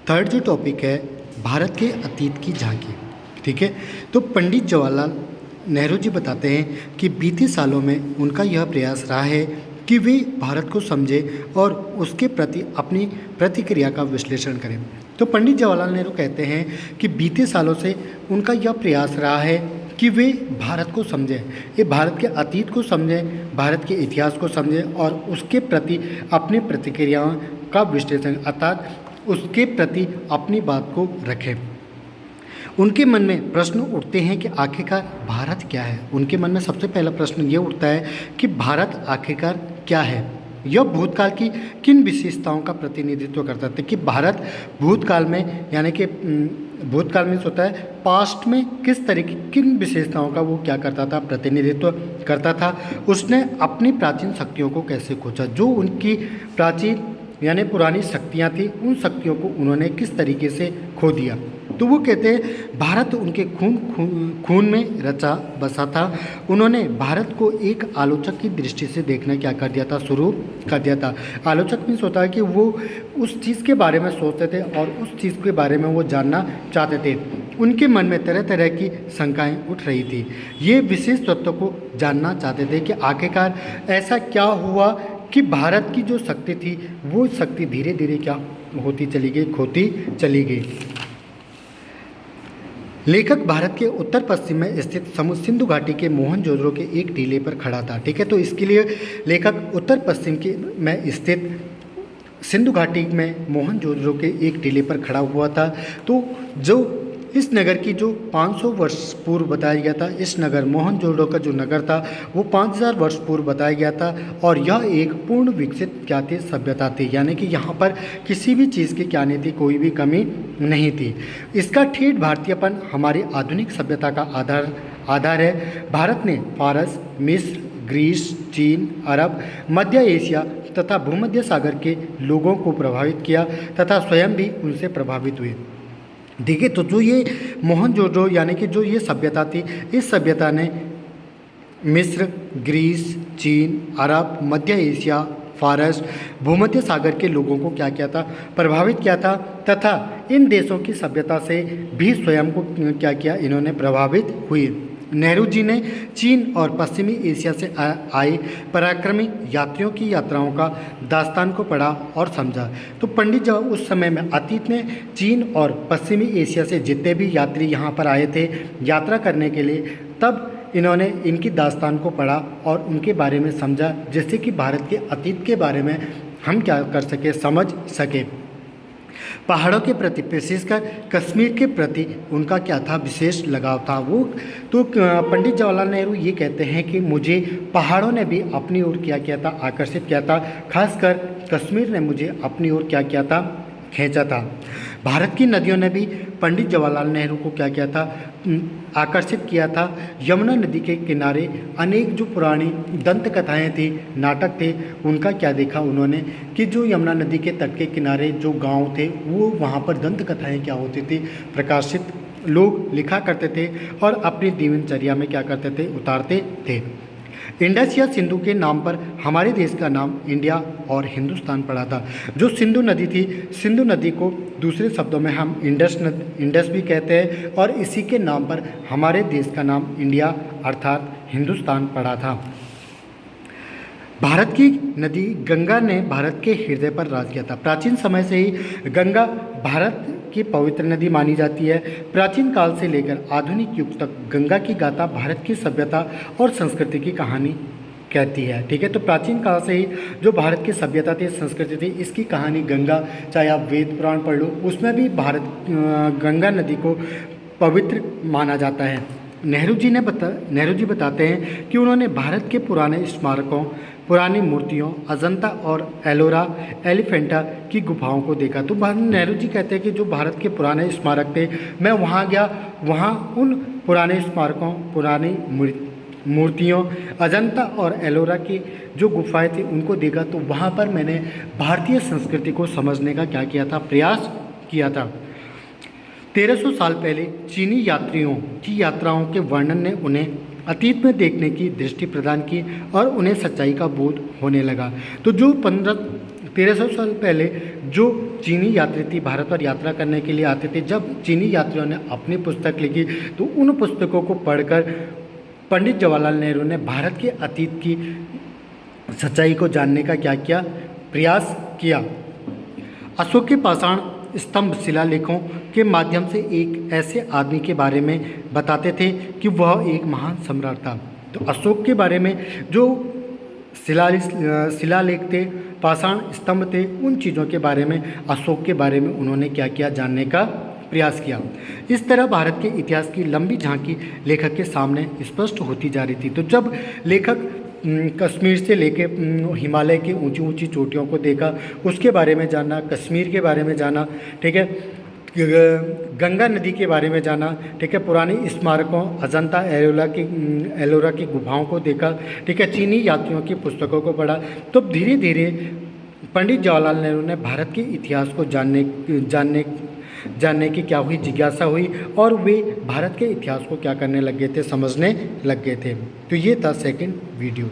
Third जो topic है भारत के अतीत की झांकी। ठीक है, तो पंडित जवाहरलाल नेहरू जी बताते हैं कि बीते सालों में उनका यह प्रयास रहा है कि वे भारत को समझें और उसके प्रति अपनी प्रतिक्रिया का विश्लेषण करें। तो पंडित जवाहरलाल नेहरू कहते हैं कि बीते सालों से उनका यह प्रयास रहा है कि वे भारत को समझें, ये भारत के अतीत को समझें, भारत के इतिहास को समझें और उसके प्रति अपनी प्रतिक्रियाओं का विश्लेषण अर्थात उसके प्रति अपनी बात को रखें। उनके मन में प्रश्न उठते हैं कि आखिरकार भारत क्या है। उनके मन में सबसे पहला प्रश्न ये उठता है कि भारत आखिरकार क्या है। यह भूतकाल की किन विशेषताओं का प्रतिनिधित्व करता था कि भारत भूतकाल में यानी कि भूतकाल में होता है पास्ट में किस तरह की किन विशेषताओं का वो क्या करता था, प्रतिनिधित्व करता था। उसने अपनी प्राचीन शक्तियों को कैसे खोजा, जो उनकी प्राचीन यानी पुरानी शक्तियाँ थी, उन शक्तियों को उन्होंने किस तरीके से खो दिया। तो वो कहते हैं भारत उनके खून में रचा बसा था। उन्होंने भारत को एक आलोचक की दृष्टि से देखना क्या कर दिया था, शुरू कर दिया था। आलोचक मीन्स होता है कि वो उस चीज़ के बारे में सोचते थे और उस चीज़ के बारे में वो जानना चाहते थे। उनके मन में तरह तरह की शंकाएँ उठ रही थी। ये विशेष तत्व को जानना चाहते थे कि आखिरकार ऐसा क्या हुआ कि भारत की जो शक्ति थी वो शक्ति धीरे धीरे क्या होती चली गई, खोती चली गई। लेखक भारत के उत्तर पश्चिम में स्थित सिंधु घाटी के मोहनजोदड़ो के एक टीले पर खड़ा था। ठीक है, तो इसके लिए लेखक उत्तर पश्चिम के में स्थित सिंधु घाटी में मोहनजोदड़ो के एक टीले पर खड़ा हुआ था। तो जो इस नगर की जो 500 वर्ष पूर्व बताया गया था, इस नगर मोहनजोदड़ो का जो नगर था वो 5000 वर्ष पूर्व बताया गया था और यह एक पूर्ण विकसित क्या थी, सभ्यता थी। यानी कि यहाँ पर किसी भी चीज़ की क्या नहीं थी, कोई भी कमी नहीं थी। इसका ठेठ भारतीयपन हमारी आधुनिक सभ्यता का आधार है। भारत ने फारस, मिस्र, ग्रीस, चीन, अरब, मध्य एशिया तथा भूमध्य सागर के लोगों को प्रभावित किया तथा स्वयं भी उनसे प्रभावित हुए। देखिए, तो जो ये मोहनजोदड़ो यानी कि जो ये सभ्यता थी, इस सभ्यता ने मिस्र, ग्रीस, चीन, अरब, मध्य एशिया, फारस, भूमध्य सागर के लोगों को क्या किया था, प्रभावित किया था तथा इन देशों की सभ्यता से भी स्वयं को क्या किया, इन्होंने प्रभावित हुए। नेहरू जी ने चीन और पश्चिमी एशिया से आए पराक्रमी यात्रियों की यात्राओं का दास्तान को पढ़ा और समझा। तो पंडित जब उस समय में अतीत में चीन और पश्चिमी एशिया से जितने भी यात्री यहाँ पर आए थे यात्रा करने के लिए, तब इन्होंने इनकी दास्तान को पढ़ा और उनके बारे में समझा, जिससे कि भारत के अतीत के बारे में हम क्या कर सके, समझ सके। पहाड़ों के प्रति विशेषकर कश्मीर के प्रति उनका क्या था, विशेष लगाव था। वो तो पंडित जवाहरलाल नेहरू ये कहते हैं कि मुझे पहाड़ों ने भी अपनी ओर क्या किया था, आकर्षित किया था। खासकर कश्मीर ने मुझे अपनी ओर क्या किया था, खींचा था। भारत की नदियों ने भी पंडित जवाहरलाल नेहरू को क्या किया था, आकर्षित किया था। यमुना नदी के किनारे अनेक जो पुरानी दंत कथाएँ थी, नाटक थे, उनका क्या देखा उन्होंने कि जो यमुना नदी के तट के किनारे जो गांव थे वो वहाँ पर दंत कथाएँ क्या होती थी, प्रकाशित लोग लिखा करते थे और अपनी दिनचर्या में क्या करते थे, उतारते थे। इंडस या सिंधु के नाम पर हमारे देश का नाम इंडिया और हिंदुस्तान पड़ा था। जो सिंधु नदी थी, सिंधु नदी को दूसरे शब्दों में हम इंडस भी कहते हैं और इसी के नाम पर हमारे देश का नाम इंडिया अर्थात हिंदुस्तान पड़ा था। भारत की नदी गंगा ने भारत के हृदय पर राज किया था। प्राचीन समय से ही गंगा भारत की पवित्र नदी मानी जाती है। प्राचीन काल से लेकर आधुनिक युग तक गंगा की गाथा भारत की सभ्यता और संस्कृति की कहानी कहती है। ठीक है, तो प्राचीन काल से ही जो भारत की सभ्यता थी, संस्कृति थी, इसकी कहानी गंगा, चाहे आप वेद पुराण पढ़ लो, उसमें भी गंगा नदी को पवित्र माना जाता है। नेहरू जी बताते हैं कि उन्होंने भारत के पुराने स्मारकों, पुरानी मूर्तियों, अजंता और एलोरा एलिफेंटा की गुफाओं को देखा। तो नेहरू जी कहते हैं कि जो भारत के पुराने स्मारक थे, मैं वहाँ गया, वहाँ उन पुराने स्मारकों, पुरानी मूर्तियों, अजंता और एलोरा की जो गुफाएं थी उनको देखा। तो वहाँ पर मैंने भारतीय संस्कृति को समझने का क्या किया था, प्रयास किया था। 1300 साल पहले चीनी यात्रियों की यात्राओं के वर्णन ने उन्हें अतीत में देखने की दृष्टि प्रदान की और उन्हें सच्चाई का बोध होने लगा। तो जो 1300 साल पहले जो चीनी यात्री थी भारत पर यात्रा करने के लिए आते थे, जब चीनी यात्रियों ने अपनी पुस्तक लिखी तो उन पुस्तकों को पढ़कर पंडित जवाहरलाल नेहरू ने भारत के अतीत की सच्चाई को जानने का क्या किया, प्रयास किया। अशोक के पाषाण स्तंभ शिलालेखों के माध्यम से एक ऐसे आदमी के बारे में बताते थे कि वह एक महान सम्राट था। तो अशोक के बारे में जो शिलालेख थे, पाषाण स्तंभ थे, उन चीज़ों के बारे में, अशोक के बारे में उन्होंने क्या किया, जानने का प्रयास किया। इस तरह भारत के इतिहास की लंबी झांकी लेखक के सामने स्पष्ट होती जा रही थी। तो जब लेखक कश्मीर से लेके हिमालय की ऊंची ऊंची चोटियों को देखा, उसके बारे में जाना, कश्मीर के बारे में जाना, ठीक है, गंगा नदी के बारे में जाना, ठीक है, पुरानी स्मारकों, अजंता एलोरा की गुफाओं को देखा, ठीक है, चीनी यात्रियों की पुस्तकों को पढ़ा, तो धीरे धीरे पंडित जवाहरलाल नेहरू ने भारत के इतिहास को जानने की क्या हुई, जिज्ञासा हुई, और वे भारत के इतिहास को क्या करने लग गए थे, समझने लग गए थे। तो ये था सेकंड वीडियो।